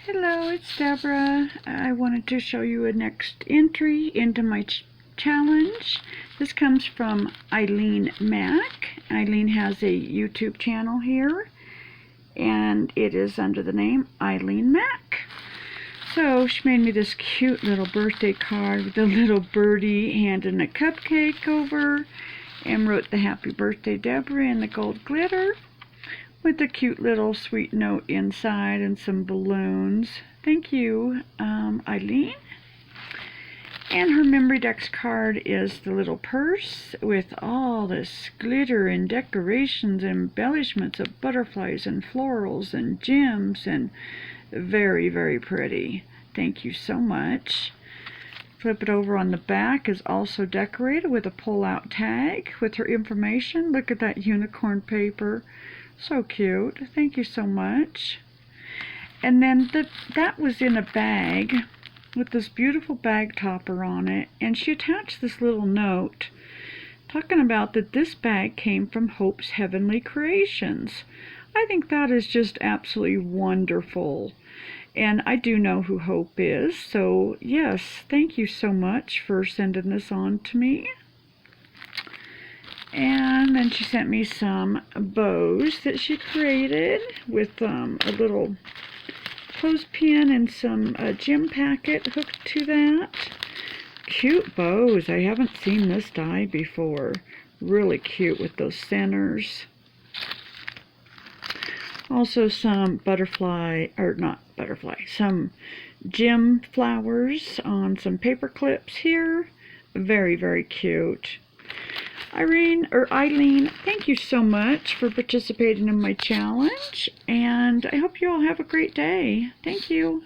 Hello, it's Deborah. I wanted to show you a next entry into my challenge. This comes from Ilene Mack. Ilene has a YouTube channel here, and it is under the name Ilene Mack. So she made me this cute little birthday card with a little birdie handing a cupcake over, and wrote the happy birthday Deborah in the gold glitter, with a cute little sweet note inside and some balloons. Thank you, Ilene. And her memory dex card is the little purse with all this glitter and decorations and embellishments of butterflies and florals and gems, and very, very pretty. Thank you so much. Flip it over. On the back is also decorated with a pull-out tag with her information. Look at that unicorn paper. So cute. Thank you so much. And then that was in a bag with this beautiful bag topper on it, and she attached this little note talking about that this bag came from Hope's Heavenly Creations. I think that is just absolutely wonderful. And I do know who Hope is, so yes, thank you so much for sending this on to me. And then she sent me some bows that she created with a little clothespin and some gem packet hooked to that. Cute bows. I haven't seen this die before. Really cute with those centers. Also some some gem flowers on some paper clips here. Very, very cute. Ilene, thank you so much for participating in my challenge, and I hope you all have a great day. Thank you.